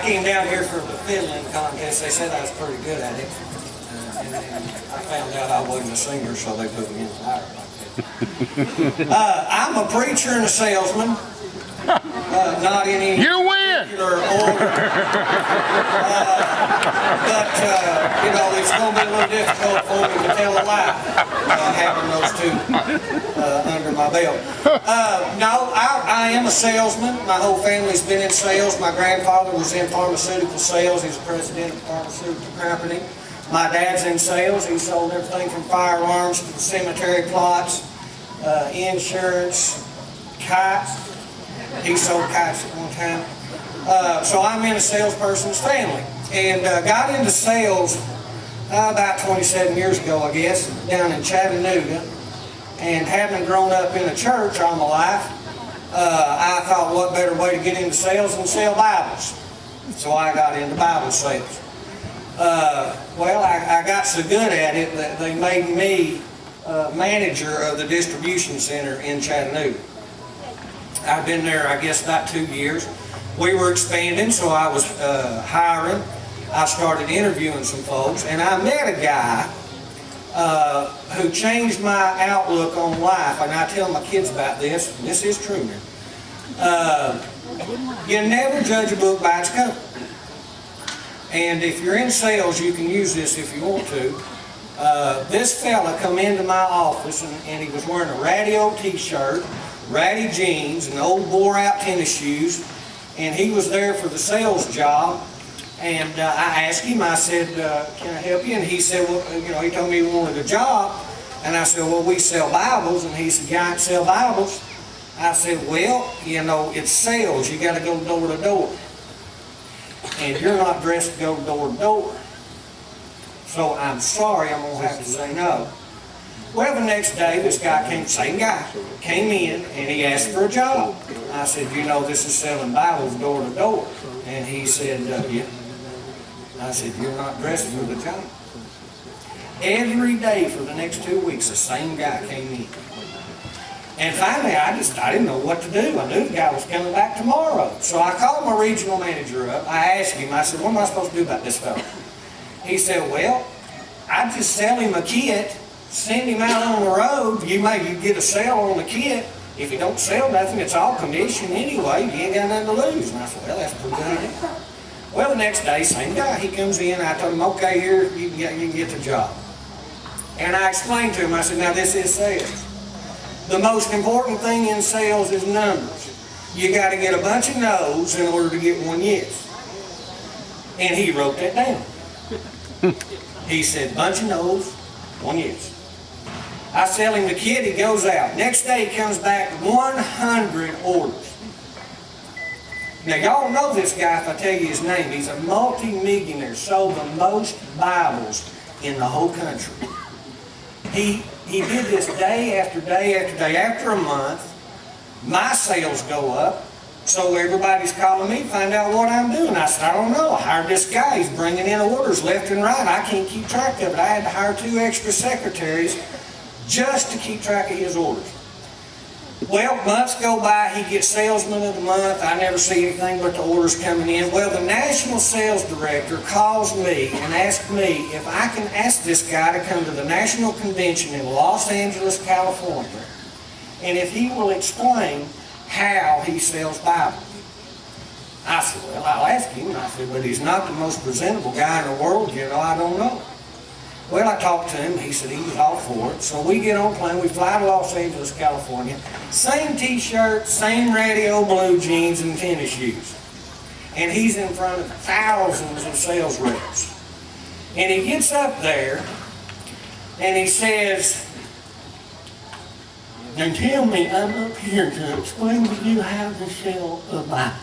came down here for the fiddling contest. They said I was pretty good at it. And I found out I wasn't a singer, so they put me in the choir like that. I'm a preacher and a salesman. Not in any particular order. But, you know, it's going to be a little difficult for me to tell a lie having those two under my belt. No, I am a salesman. My whole family's been in sales. My grandfather was in pharmaceutical sales. He's the president of a pharmaceutical company. My dad's in sales. He sold everything from fire alarms to cemetery plots, insurance, kites. He sold kites at one time. So I'm in a salesperson's family. And got into sales about 27 years ago, I guess, down in Chattanooga. And having grown up in a church all my life, I thought what better way to get into sales than sell Bibles. So I got into Bible sales. Well, I got so good at it that they made me manager of the distribution center in Chattanooga. I've been there, I guess, about 2 years. We were expanding, so I was hiring. I started interviewing some folks, and I met a guy who changed my outlook on life. And I tell my kids about this. This is true now. You never judge a book by its cover. And if you're in sales, you can use this if you want to. This fella come into my office, and he was wearing a ratty old t-shirt, ratty jeans, and old wore-out tennis shoes, and he was there for the sales job. And I asked him, I said, can I help you? And he said, well, you know, he told me he wanted a job. And I said, well, we sell Bibles. And he said, you don't sell Bibles? I said, well, you know, it's sales. You got to go door to door. And you're not dressed to go door to door. So I'm sorry, I'm going to have to say no. Well, the next day, this guy came, same guy, came in, and he asked for a job. I said, you know, this is selling Bibles door to door. And he said, yeah. I said, you're not dressed for the job. Every day for the next 2 weeks, the same guy came in. And finally, I didn't know what to do. I knew the guy was coming back tomorrow. So I called my regional manager up. I asked him, I said, what am I supposed to do about this fellow? He said, well, I just sell him a kit, send him out on the road. You get a sale on the kit. If you don't sell nothing, it's all commission anyway. You ain't got nothing to lose. And I said, well, that's pretty good. Well, the next day, same guy, he comes in. I told him, okay, here, you can get the job. And I explained to him, I said, now this is sales. The most important thing in sales is numbers. You got to get a bunch of no's in order to get one yes. And he wrote that down. He said, bunch of no's, one yes. I sell him the kit, he goes out. Next day he comes back, 100 orders. Now y'all know this guy if I tell you his name. He's a multi-millionaire, sold the most Bibles in the whole country. He did this day after day after day. After a month, my sales go up, so everybody's calling me to find out what I'm doing. I said, I don't know. I hired this guy. He's bringing in orders left and right. I can't keep track of it. I had to hire 2 extra secretaries just to keep track of his orders. Well, months go by. He gets salesman of the month. I never see anything but the orders coming in. Well, the national sales director calls me and asks me if I can ask this guy to come to the national convention in Los Angeles, California, and if he will explain how he sells Bibles. I said, well, I'll ask him. I said, but he's not the most presentable guy in the world, you know, I don't know. Well, I talked to him. He said he was all for it. So we get on a plane. We fly to Los Angeles, California. Same t-shirt, same radio blue jeans and tennis shoes. And he's in front of thousands of sales reps. And he gets up there and he says, now tell me, I'm up here to explain to you how to sell a Bible.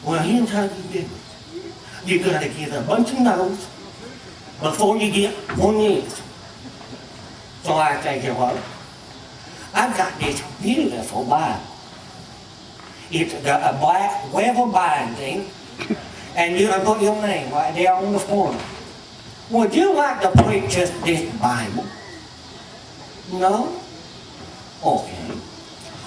Well, here's how you do it. You got to get a bunch of no's before you get one yes. So I think, what? I've got this beautiful Bible. It's got a black leather binding, and you can put your name right there on the corner. Would you like to preach just this Bible? No? Okay.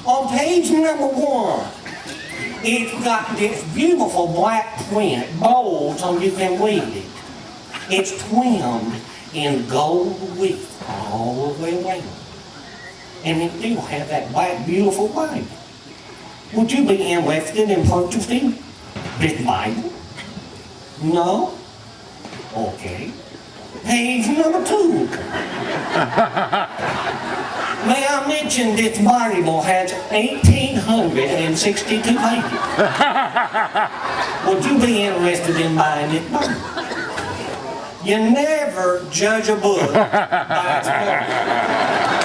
On page number 1, It's got this beautiful black print, bold, so you can read it. It's trimmed in gold leaf all the way around. And it still has that black, beautiful Bible. Would you be interested in purchasing this Bible? No? Okay. Page number 2. May I mention this Bible has 1,862 pages. Would you be interested in buying it? You never judge a book by its cover.